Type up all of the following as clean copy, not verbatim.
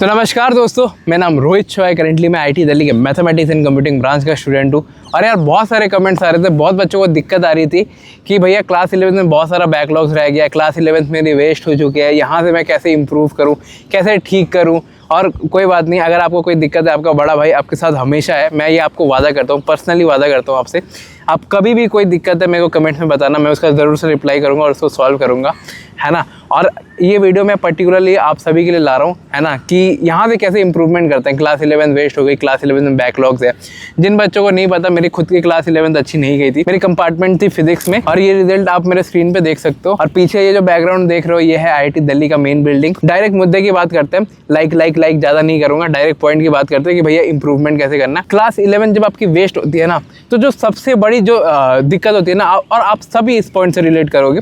तो नमस्कार दोस्तों, मेरा नाम रोहित शॉ है। करेंटली मैं आईटी दिल्ली के मैथमेटिक्स एंड कंप्यूटिंग ब्रांच का स्टूडेंट हूँ। और यार बहुत सारे कमेंट्स आ रहे थे, बहुत बच्चों को दिक्कत आ रही थी कि भैया क्लास 11 में बहुत सारा बैकलॉग्स रह गया, क्लास 11 मेरी वेस्ट हो चुकी है, यहाँ से मैं कैसे इंप्रूव करूँ, कैसे ठीक करूँ। और कोई बात नहीं, अगर आपको कोई दिक्कत है, आपका बड़ा भाई आपके साथ हमेशा है। मैं ये आपको वादा करता हूँ, पर्सनली वादा करता हूँ आपसे। आप कभी भी कोई दिक्कत है मेरे को कमेंट्स में बताना, मैं उसका ज़रूर से रिप्लाई करूँगा और उसको सॉल्व करूँगा, है ना। और ये वीडियो मैं पर्टिकुलरली आप सभी के लिए ला रहा हूँ, है ना, कि यहाँ से कैसे इंप्रूवमेंट करते हैं। क्लास 11 वेस्ट हो गई, क्लास 11 में बैकलॉग्स है। जिन बच्चों को नहीं पता, मेरी खुद की क्लास 11 अच्छी नहीं गई थी। मेरी कंपार्टमेंट थी फिजिक्स में, और ये रिजल्ट आप मेरे स्क्रीन पे देख सकते हो। और पीछे ये जो बैकग्राउंड देख रहे हो, ये है आईटी दिल्ली का मेन बिल्डिंग। डायरेक्ट मुद्दे की बात करते हैं, लाइक ज़्यादा नहीं करूँगा, डायरेक्ट पॉइंट की बात करते हैं कि भैया इंप्रूवमेंट कैसे करना है। क्लास 11 जब आपकी वेस्ट होती है ना, तो जो सबसे बड़ी जो दिक्कत होती है ना, और आप सभी इस पॉइंट से रिलेट करोगे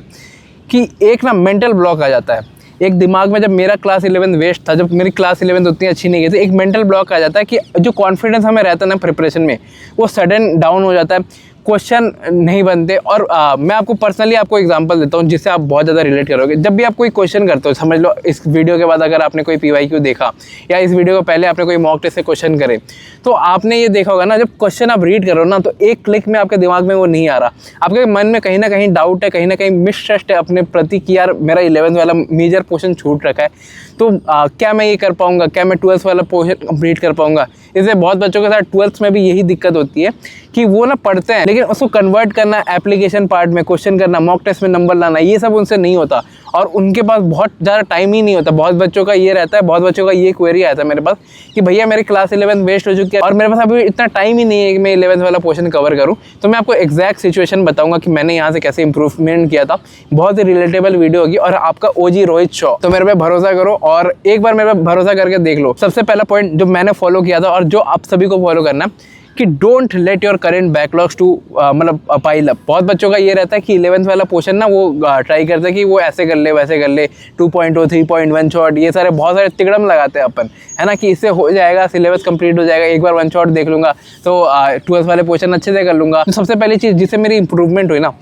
कि एक ना मेंटल ब्लॉक आ जाता है एक दिमाग में। जब मेरा क्लास 11 वेस्ट था, जब मेरी क्लास 11 उतनी अच्छी नहीं गई थी, एक मेंटल ब्लॉक आ जाता है कि जो कॉन्फिडेंस हमें रहता है ना प्रिपरेशन में, वो सडन डाउन हो जाता है, क्वेश्चन नहीं बनते। और मैं आपको पर्सनली एग्जांपल देता हूँ जिससे आप बहुत ज़्यादा रिलेट करोगे। जब भी आप कोई क्वेश्चन करते हो, समझ लो इस वीडियो के बाद अगर आपने कोई PYQ देखा, या इस वीडियो को पहले आपने कोई मॉक टेस्ट से क्वेश्चन करे, तो आपने ये देखा होगा ना, जब क्वेश्चन आप रीड करो ना, तो एक क्लिक में आपके दिमाग में वो नहीं आ रहा। आपके मन में कहीं ना कहीं डाउट है, कहीं ना कहीं मिसट्रस्ट है अपने प्रति कि यार मेरा 11th वाला मेजर पोर्शन छूट रखा है, तो क्या मैं ये कर पाऊँगा, क्या मैं 12th वाला पोर्शन कंप्लीट कर पाऊँगा। इसलिए बहुत बच्चों के साथ 12th में भी यही दिक्कत होती है कि वो ना पढ़ते हैं, लेकिन उसको कन्वर्ट करना, एप्लीकेशन पार्ट में क्वेश्चन करना, मॉक टेस्ट में नंबर लाना, ये सब उनसे नहीं होता। और उनके पास बहुत ज़्यादा टाइम ही नहीं होता। बहुत बच्चों का ये रहता है, बहुत बच्चों का ये क्वेरी आता है मेरे पास कि भैया मेरी क्लास 11 वेस्ट हो चुकी है और मेरे पास अभी इतना टाइम ही नहीं है कि मैं 11th वाला पोर्शन कवर करूँ। तो मैं आपको एग्जैक्ट सिचुएशन बताऊंगा कि मैंने यहाँ से कैसे इंप्रूवमेंट किया था। बहुत ही रिलेटेबल वीडियो होगी और आपका OG रोहित शॉ। तो मेरे पे भरोसा करो और एक बार मेरे पे भरोसा करके देख लो। सबसे पहला पॉइंट जो मैंने फॉलो किया था और जो आप सभी को फॉलो करना है कि don't let your current backlogs to मतलब पाइल अप। बहुत बच्चों का ये रहता है कि 11th वाला पोर्शन ना वो ट्राई करते हैं कि वो ऐसे कर ले, वैसे कर ले, 2.0, 3.1 शॉट, ये सारे बहुत सारे तिकड़म लगाते हैं अपन, है ना, कि इससे हो जाएगा, सिलेबस कंप्लीट हो जाएगा, एक बार 1 शॉट देख लूँगा तो 12th वाले पोर्शन अच्छे से कर लूँगा। तो सबसे पहली चीज़ जिससे मेरी इंप्रूवमेंट हुई ना,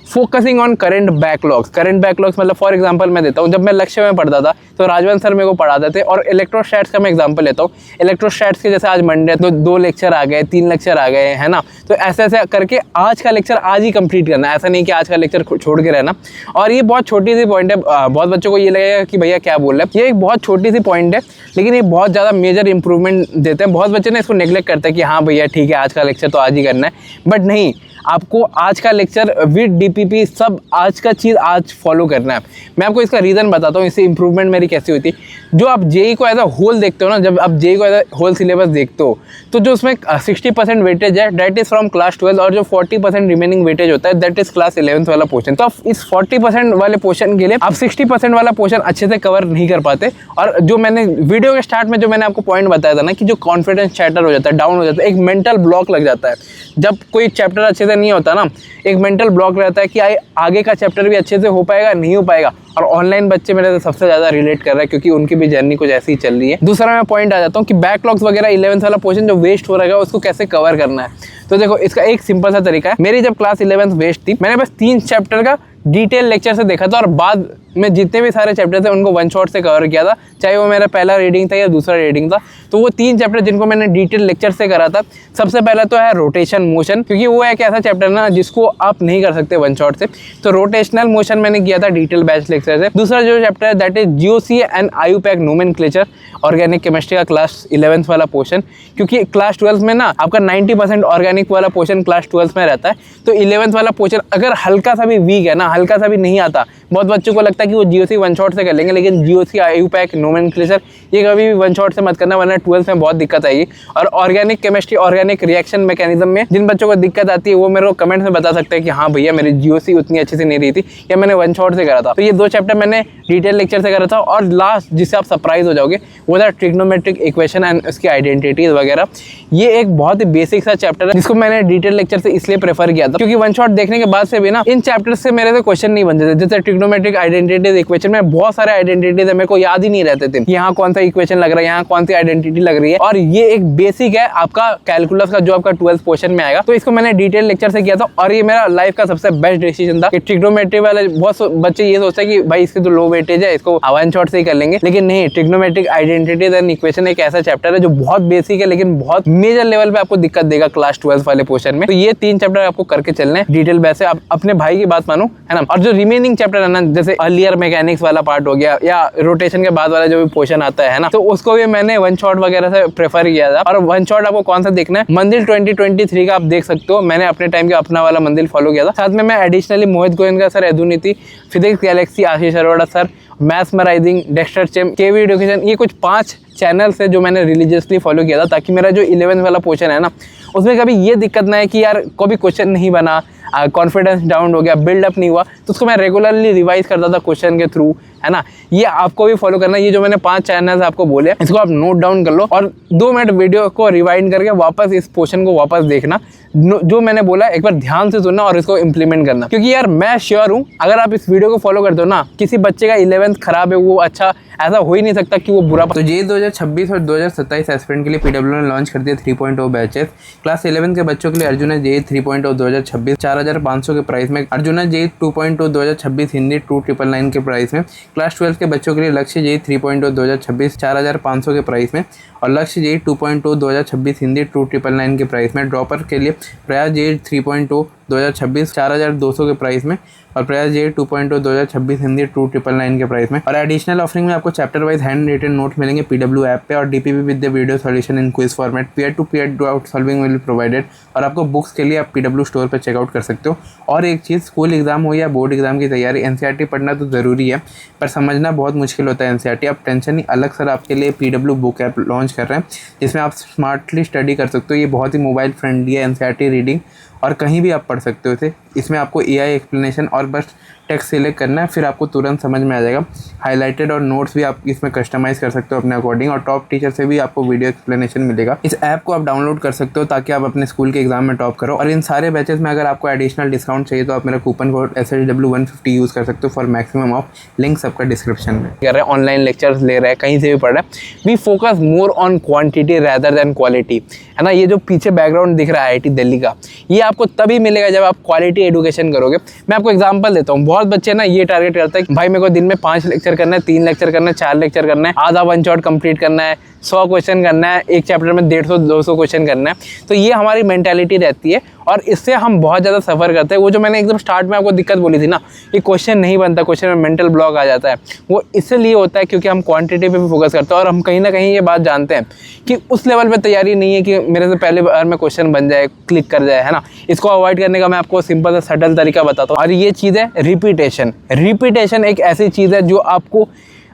focusing on current backlogs. Current backlogs मतलब फॉर एग्जांपल मैं देता हूँ, जब मैं लक्ष्य में पढ़ता था तो राजवंत सर मेरे को पढ़ाते थे। और इलेक्ट्रोस्टैट्स का मैं एग्जांपल लेता हूँ। इलेक्ट्रोस्टैट्स के जैसे आज मंडे तो 2 लेक्चर आ गए, 3 लेक्चर आ गए, है ना। तो ऐसे ऐसे करके आज का लेक्चर आज ही कंप्लीट करना है, ऐसा नहीं कि आज का लेक्चर छोड़ के रहना। और ये बहुत छोटी सी पॉइंट है, बहुत बच्चों को ये लगेगा कि भैया क्या बोल रहे हैं। ये एक बहुत छोटी सी पॉइंट है, लेकिन ये बहुत ज़्यादा मेजर इंप्रूवमेंट देते हैं। बहुत बच्चे ने इसको नेग्लेक्ट करते हैं कि हाँ भैया ठीक है, आज का लेक्चर तो आज ही करना है, बट नहीं, आपको आज का लेक्चर विद DPP सब आज का चीज़ आज फॉलो करना है। मैं आपको इसका रीज़न बताता हूँ, इससे इंप्रूवमेंट मेरी कैसी हुई थी। जो आप JEE को एज अ होल देखते हो ना, जब आप JEE को एज अ होल सिलेबस देखते हो, तो जो उसमें 60% वेटेज है दैट इज़ फ्रॉम क्लास 12, और जो 40% रिमेनिंग वेटेज होता है दैट इज़ क्लास 11th वाला पोर्शन। तो आप इस 40% वाले पोर्शन के लिए आप 60% वाला पोर्शन अच्छे से कवर नहीं कर पाते। और जो मैंने वीडियो के स्टार्ट में जो मैंने आपको पॉइंट बताया था ना, कि जो कॉन्फिडेंस चैटर हो जाता है, डाउन हो जाता है, एक मेंटल ब्लॉक लग जाता है। जब कोई चैप्टर अच्छे से नहीं होता ना, एक मेंटल ब्लॉक रहता है कि आगे का चैप्टर भी अच्छे से हो पाएगा, नहीं हो पाएगा। और ऑनलाइन बच्चे मेरे से सबसे ज़्यादा रिलेट कर रहे हैं, क्योंकि उनकी भी जर्नी कुछ ऐसी ही चल रही है। दूसरा मैं पॉइंट आ जाता हूँ कि बैकलॉग्स वगैरह 11th वाला पोर्शन जो वेस्ट हो रहा है उसको कैसे कवर करना है। तो देखो, इसका एक सिंपल सा तरीका है। मेरी जब क्लास 11th वेस्ट थी, मैंने बस 3 चैप्टर का डिटेल लेक्चर से देखा था, और बाद में जितने भी सारे चैप्टर थे उनको 1 शॉट से कवर किया था, चाहे वो मेरा पहला रीडिंग था या दूसरा रीडिंग था। तो वो 3 चैप्टर जिनको मैंने डिटेल लेक्चर से करा था, सबसे पहला तो है रोटेशन मोशन, क्योंकि वो एक ऐसा चैप्टर ना जिसको आप नहीं कर सकते 1 शॉट से। तो रोटेशनल मोशन मैंने किया था डिटेल बैच लेक्चर से। दूसरा जो चैप्टर है that is GOC and IUPAC nomenclature, organic chemistry का क्लास 11th वाला पोर्शन, क्योंकि क्लास 12th में ना आपका 90% ऑर्गेनिक वाला पोर्शन क्लास 12th में रहता है। तो 11th वाला पोर्शन अगर हल्का सा भी वीक है ना, हल्का सा भी नहीं आता, बहुत बच्चों को लगता है कि वो GOC 1 शॉट से कर लेंगे, लेकिन GOC IUPAC नोमेनक्लेचर ये कभी भी 1 शॉट से मत करना, वरना 12th में बहुत दिक्कत आएगी। और organic chemistry, organic reaction mechanism में जिन बच्चों को दिक्कत आती है वो मेरे को कमेंट में बता सकते हैं कि हाँ भैया मेरी GOC उतनी अच्छी से नहीं रही थी, या मैंने 1 शॉट से करा था। तो ये 2 चैप्टर मैंने डिटेल लेक्चर से करा था। और लास्ट जिससे आप सरप्राइज हो जाओगे वो था ट्रिग्नोमेट्रिक इक्वेशन एंड उसकी आइडेंटिटीज वगैरह। ये एक बहुत ही बेसिक सा चैप्टर है जिसको मैंने डिटेल लेक्चर से इसलिए प्रेफर किया था, क्योंकि 1 शॉट देखने के बाद से भी ना इन चैप्टर से मेरे से क्वेश्चन नहीं बनते थे। जैसे ट्रिग्नोमेट्रिक आइडेंटिटी आइडेंटिटीज इक्वेशन में बहुत सारे आइडेंटिटीज है, मेरे को याद ही नहीं रहते थे यहाँ कौन सा इक्वेशन लग रहा है, यहाँ कौन सी आइडेंटिटी लग रही है। और ये एक बेसिक है आपका कैलकुलस का जो आपका 12th पोर्शन में आएगा। तो इसको मैंने डिटेल लेक्चर से किया था और ये मेरा लाइफ का सबसे बेस्ट डिसीजन था कि ट्रिग्नोमेट्री वाले बहुत बच्चे ये सोचते हैं कि भाई इसकी तो लो वेटेज है, इसको वन शॉट से ही कर लेंगे, लेकिन नहीं। ट्रिग्नोमेट्रिक आइडेंटिटीज एंड इक्वेशन एक ऐसा चैप्टर है जो बहुत बेसिक है लेकिन बहुत मेजर लेवल पे आपको दिक्कत देगा क्लास 12 वाले पोर्शन में। तो ये 3 चैप्टर आपको करके चलने हैं डिटेल। वैसे आप अपने भाई की बात मानो, है ना। और जो रिमेनिंग चैप्टर है ना, जैसे अर्लियर मैकेनिक्स वाला पार्ट हो गया या रोटेशन के बाद वाला जो भी पोर्शन आता है ना, तो उसको भी मैंने वन शॉट वगैरह से प्रेफर किया था। और वन शॉट आपको कौन सा देखना है, मंदिर 2023 का आप देख सकते हो। मैंने अपने टाइम का अपना वाला मंदिर फॉलो किया था। साथ में मैं एडिशनली मोहित गोयनका सर एदुनीति, फिजिक्स गैलेक्सी आशीष अरोड़ा सर, मैथमराइजिंग डेक्स्टर चेम, केवी एडुकेशन, ये कुछ 5 चैनल से जो मैंने रिलीजियसली फॉलो किया था, ताकि मेरा जो 11th वाला पोर्शन है ना, उसमें कभी ये दिक्कत ना है कि यार कोई क्वेश्चन नहीं बना, कॉन्फिडेंस डाउन हो गया, बिल्डअप नहीं हुआ। तो उसको मैं रेगुलरली रिवाइज करता था क्वेश्चन के थ्रू, है ना। ये आपको भी फॉलो करना है। ये जो मैंने 5 चैनल्स आपको बोले, इसको आप नोट डाउन कर लो और 2 मिनट वीडियो को रिवाइंड करके वापस इस पोर्शन को वापस देखना। जो मैंने बोला एक बार ध्यान से सुनना और इसको इम्प्लीमेंट करना, क्योंकि यार मैं श्योर हूँ अगर आप इस वीडियो को फॉलो करते हो ना, किसी बच्चे का 11th खराब है वो अच्छा, ऐसा हो ही नहीं सकता कि वो बुरा। तो ये 2026 और 2027 एस्पिरेंट के लिए पीडब्ल्यू ने लॉन्च कर दिया 3.0 बैचेस। क्लास 11 के बच्चों के लिए अर्जुना जेई 3.0 2026 4500 के प्राइस में, अर्जुना जेई 2.0 2026 हिंदी 2999 के प्राइस में। क्लास 12 के बच्चों के लिए लक्ष्य जेई 3.0 2026 4500 के प्राइस में और लक्ष्य जेई 2.0 2026 हिंदी 2999 के प्राइस में। ड्रॉपर के लिए प्रयास जेई 3.0 2026 4200 के प्राइस में और प्रयास जेई 2.0 2026 हिंदी 2999 के प्राइस में। और एडिशनल ऑफरिंग में आपको chapter wise handwritten note मिलेंगे पीडब्ल्यू ऐप पे और DPP with the video solution in quiz format. Peer to peer doubt solving will be provided और आपको बुक्स के लिए आप पीडब्ल्यू स्टोर पर चेकआउट कर सकते हो। और एक चीज़, स्कूल एग्जाम हो या बोर्ड एग्जाम की तैयारी, एनसीईआरटी पढ़ना तो ज़रूरी है पर समझना बहुत मुश्किल होता है एनसीईआरटी। आप टेंशन नहीं, अलग सर आपके लिए पीडब्ल्यू बुक ऐप लॉन्च कर रहे हैं जिसमें आप स्मार्टली स्टडी कर सकते हो। ये बहुत ही मोबाइल फ्रेंडली है एनसीईआरटी रीडिंग और कहीं भी आप पढ़ सकते हो इसे। इसमें आपको एआई एक्सप्लेनेशन और बस टेक्स्ट सिलेक्ट करना है, फिर आपको तुरंत समझ में आ जाएगा। हाइलाइटेड और नोट्स भी आप इसमें कस्टमाइज़ कर सकते हो अपने अकॉर्डिंग और टॉप टीचर से भी आपको वीडियो एक्सप्लेनेशन मिलेगा। इस ऐप को आप डाउनलोड कर सकते हो ताकि आप अपने स्कूल के एग्जाम में टॉप करो। और इन सारे बैचेस में अगर आपको एडिशनल डिस्काउंट चाहिए तो आप मेरा कूपन कोड SHW150 यूज़ कर सकते हो फॉर मैक्सिमम ऑफ। लिंक सबका डिस्क्रिप्शन में। कर रहे हैं ऑनलाइन लेक्चर्स ले रहे हैं, कहीं से भी पढ़ रहे हैं। We focus more on quantity rather than quality, है ना। ये जो पीछे बैकग्राउंड दिख रहा है IIT दिल्ली का, ये आपको तभी मिलेगा जब आप क्वालिटी एजुकेशन करोगे। मैं आपको एग्जांपल देता हूँ। बहुत बच्चे ना ये टारगेट करते हैं कि भाई मेरे को दिन में 5 लेक्चर करना है, 3 लेक्चर करना है, 4 लेक्चर करना है, आधा वन शॉट कंप्लीट करना है, 100 क्वेश्चन करना है, एक चैप्टर में 150-200 क्वेश्चन करना है। तो ये हमारी मेंटालिटी रहती है और इससे हम बहुत ज़्यादा सफ़र करते हैं। वो जो मैंने एकदम स्टार्ट में आपको दिक्कत बोली थी ना, ये क्वेश्चन नहीं बनता, क्वेश्चन में मेंटल ब्लॉक आ जाता है, वो इसलिए होता है क्योंकि हम क्वांटिटी पे भी फोकस करते हैं और हम कहीं ना कहीं ये बात जानते हैं कि उस लेवल पे तैयारी नहीं है कि मेरे से पहले बार में क्वेश्चन बन जाए, क्लिक कर जाए, है ना। इसको अवॉइड करने का मैं आपको सिंपल सा सटल तरीका बताता हूँ और ये चीज़ है रिपीटेशन। रिपीटेशन एक ऐसी चीज़ है जो आपको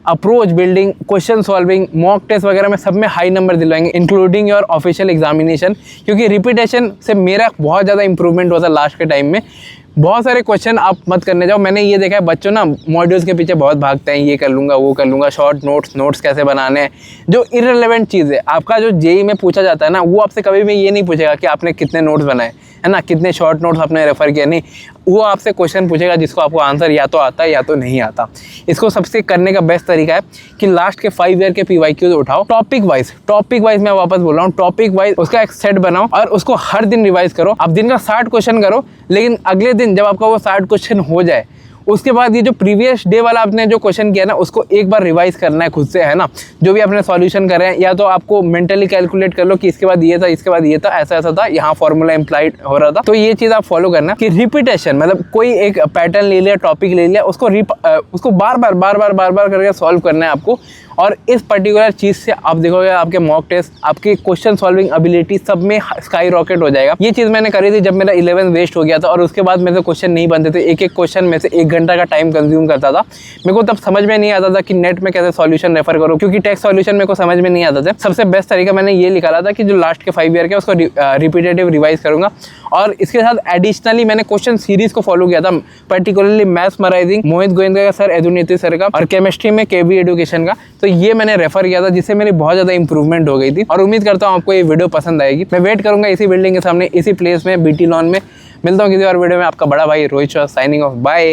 approach building, question solving, mock test वगैरह में सब में हाई नंबर दिलवाएंगे इंक्लूडिंग योर ऑफिशियल एग्जामिनेशन। क्योंकि रिपीटेशन से मेरा बहुत ज़्यादा इंप्रूवमेंट होता है लास्ट के टाइम में। बहुत सारे क्वेश्चन आप मत करने जाओ। मैंने ये देखा है बच्चों ना मॉड्यूल्स के पीछे बहुत भागते हैं, ये कर लूँगा, वो कर लूँगा, शॉर्ट नोट्स कैसे बनाने हैं, जो इररिलेवेंट चीज़ है। आपका जो जेईई में पूछा जाता है ना, वो आपसे कभी भी ये नहीं पूछेगा कि आपने कितने नोट्स बनाए, है ना, कितने शॉर्ट नोट्स आपने रेफर किए, नहीं। वो आपसे क्वेश्चन पूछेगा जिसको आपको आंसर या तो आता है या तो नहीं आता। इसको सबसे करने का बेस्ट तरीका है कि लास्ट के 5 ईयर के PYQ उठाओ, टॉपिक वाइज मैं वापस बोल रहा हूँ, टॉपिक वाइज उसका एक सेट बनाओ और उसको हर दिन रिवाइज करो। आप दिन का 60 क्वेश्चन करो, लेकिन अगले दिन जब आपका वो 60 क्वेश्चन हो जाए, उसके बाद ये जो प्रीवियस डे वाला आपने जो क्वेश्चन किया ना, उसको एक बार रिवाइज करना है खुद से, है ना। जो भी आपने सॉल्यूशन कर रहे हैं, या तो आपको मेंटली कैलकुलेट कर लो कि इसके बाद ये था, इसके बाद ये था, ऐसा था, यहाँ फॉर्मूला इम्प्लाइड हो रहा था। तो ये चीज़ आप फॉलो करना कि रिपीटेशन, मतलब कोई एक पैटर्न ले लिया, टॉपिक ले लिया, उसको बार बार करके सॉल्व करना है आपको। और इस पर्टिकुलर चीज़ से आप देखोगे आपके मॉक टेस्ट, आपकी क्वेश्चन सॉल्विंग एबिलिटी सब में स्काई रॉकेट हो जाएगा। ये चीज़ मैंने करी थी जब मेरा 11 वेस्ट हो गया था और उसके बाद मेरे से क्वेश्चन नहीं बनते थे। एक क्वेश्चन में से 1 घंटा का टाइम कंज्यूम करता था। मेरे को तब समझ में नहीं आता था कि नेट में कैसे सॉल्यूशन रेफर करो, क्योंकि टेक्स्ट सॉल्यूशन मेरे को समझ में नहीं आता था। सबसे बेस्ट तरीका मैंने ये निकाला था कि जो लास्ट के 5 ईयर के उसको रिपीटेटिव रिवाइज करूँगा। और इसके साथ एडिशनली मैंने क्वेश्चन सीरीज को फॉलो किया था, पर्टिकुलरली मैथमराइजिंग मोहित गोयनका का सर, एदुनीति सर का, और केमिस्ट्री में केवी एडुकेशन का। तो ये मैंने रेफर किया था, जिससे मेरी बहुत ज़्यादा इंप्रूवमेंट हो गई थी। और उम्मीद करता हूँ आपको ये वीडियो पसंद आएगी। मैं वेट करूँगा इसी बिल्डिंग के सामने, इसी प्लेस में, BT लॉन में। मिलता हूँ किसी और वीडियो में। आपका बड़ा भाई रोहित साइनिंग ऑफ, बाय।